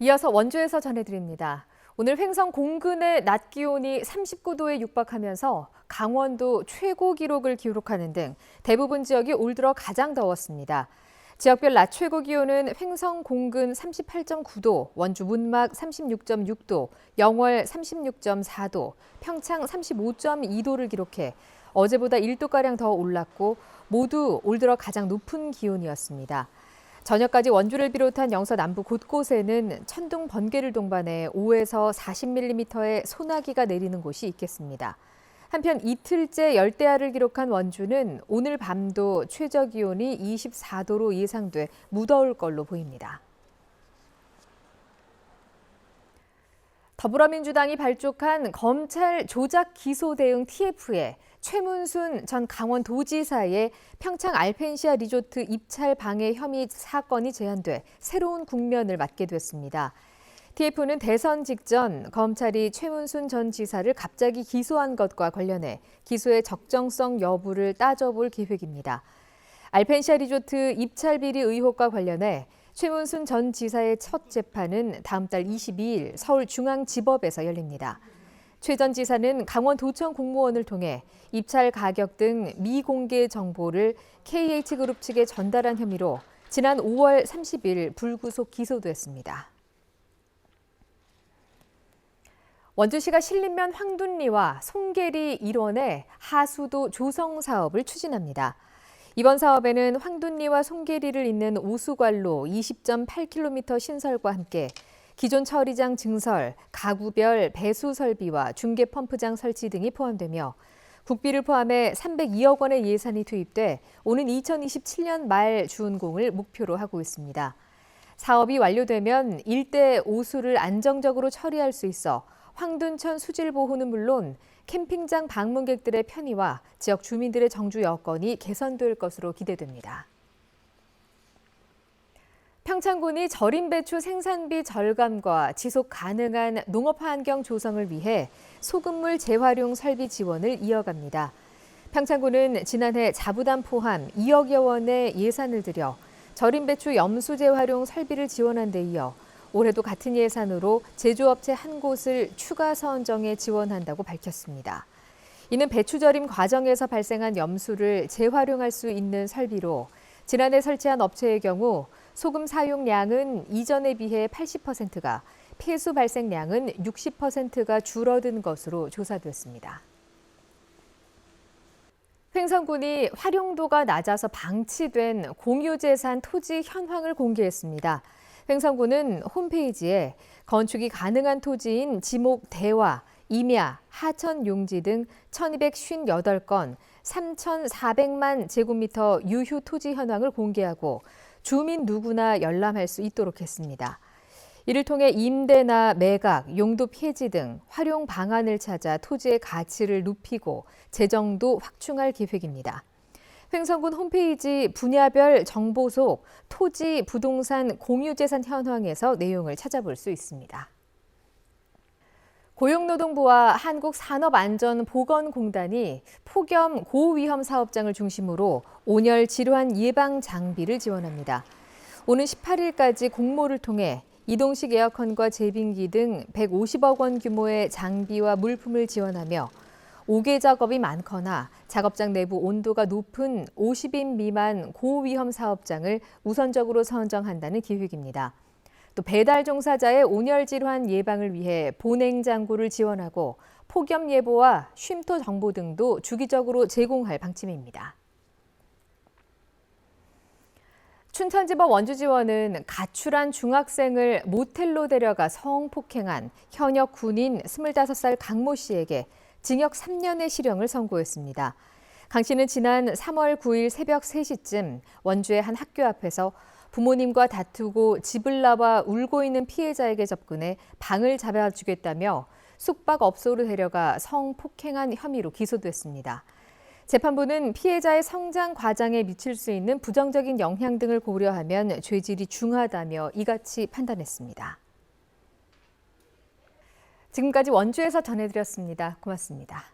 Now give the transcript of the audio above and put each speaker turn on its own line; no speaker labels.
이어서 원주에서 전해드립니다. 오늘 횡성 공근의 낮 기온이 39도에 육박하면서 강원도 최고 기록을 기록하는 등 대부분 지역이 올 들어 가장 더웠습니다. 지역별 낮 최고 기온은 횡성 공근 38.9도, 원주 문막 36.6도, 영월 36.4도, 평창 35.2도를 기록해 어제보다 1도가량 더 올랐고 모두 올 들어 가장 높은 기온이었습니다. 저녁까지 원주를 비롯한 영서 남부 곳곳에는 천둥, 번개를 동반해 5에서 40mm의 소나기가 내리는 곳이 있겠습니다. 한편 이틀째 열대야를 기록한 원주는 오늘 밤도 최저 기온이 24도로 예상돼 무더울 걸로 보입니다. 더불어민주당이 발족한 검찰 조작 기소 대응 TF에 최문순 전 강원도지사의 평창 알펜시아 리조트 입찰 방해 혐의 사건이 제한돼 새로운 국면을 맞게 됐습니다. TF는 대선 직전 검찰이 최문순 전 지사를 갑자기 기소한 것과 관련해 기소의 적정성 여부를 따져볼 계획입니다. 알펜시아 리조트 입찰 비리 의혹과 관련해 최문순 전 지사의 첫 재판은 다음 달 22일 서울중앙지법에서 열립니다. 최 전 지사는 강원도청 공무원을 통해 입찰 가격 등 미공개 정보를 KH그룹 측에 전달한 혐의로 지난 5월 30일 불구속 기소됐습니다. 원주시가 신림면 황둔리와 송계리 일원의 하수도 조성 사업을 추진합니다. 이번 사업에는 황둔리와 송계리를 잇는 오수관로 20.8km 신설과 함께 기존 처리장 증설, 가구별 배수 설비와 중계 펌프장 설치 등이 포함되며 국비를 포함해 302억 원의 예산이 투입돼 오는 2027년 말 준공을 목표로 하고 있습니다. 사업이 완료되면 일대 오수를 안정적으로 처리할 수 있어 황둔천 수질 보호는 물론 캠핑장 방문객들의 편의와 지역 주민들의 정주 여건이 개선될 것으로 기대됩니다. 평창군이 절임 배추 생산비 절감과 지속 가능한 농업 환경 조성을 위해 소금물 재활용 설비 지원을 이어갑니다. 평창군은 지난해 자부담 포함 2억여 원의 예산을 들여 절임 배추 염수 재활용 설비를 지원한 데 이어 올해도 같은 예산으로 제조업체 한 곳을 추가 선정해 지원한다고 밝혔습니다. 이는 배추 절임 과정에서 발생한 염수를 재활용할 수 있는 설비로 지난해 설치한 업체의 경우 소금 사용량은 이전에 비해 80%가, 폐수 발생량은 60%가 줄어든 것으로 조사됐습니다. 횡성군이 활용도가 낮아서 방치된 공유재산 토지 현황을 공개했습니다. 횡성군은 홈페이지에 건축이 가능한 토지인 지목 대화, 임야, 하천 용지 등 1,258건, 3,400만 제곱미터 유휴 토지 현황을 공개하고 주민 누구나 열람할 수 있도록 했습니다. 이를 통해 임대나 매각, 용도 폐지 등 활용 방안을 찾아 토지의 가치를 높이고 재정도 확충할 계획입니다. 횡성군 홈페이지 분야별 정보 속 토지, 부동산, 공유재산 현황에서 내용을 찾아볼 수 있습니다. 고용노동부와 한국산업안전보건공단이 폭염 고위험 사업장을 중심으로 온열 질환 예방 장비를 지원합니다. 오는 18일까지 공모를 통해 이동식 에어컨과 제빙기 등 150억 원 규모의 장비와 물품을 지원하며 5개 작업이 많거나 작업장 내부 온도가 높은 50인 미만 고위험 사업장을 우선적으로 선정한다는 계획입니다. 또 배달 종사자의 온열 질환 예방을 위해 보냉장구를 지원하고 폭염 예보와 쉼터 정보 등도 주기적으로 제공할 방침입니다. 춘천지법 원주지원은 가출한 중학생을 모텔로 데려가 성폭행한 현역 군인 25살 강모 씨에게 징역 3년의 실형을 선고했습니다. 강 씨는 지난 3월 9일 새벽 3시쯤 원주의 한 학교 앞에서 부모님과 다투고 집을 나와 울고 있는 피해자에게 접근해 방을 잡아주겠다며 숙박업소로 데려가 성폭행한 혐의로 기소됐습니다. 재판부는 피해자의 성장 과정에 미칠 수 있는 부정적인 영향 등을 고려하면 죄질이 중하다며 이같이 판단했습니다. 지금까지 원주에서 전해드렸습니다. 고맙습니다.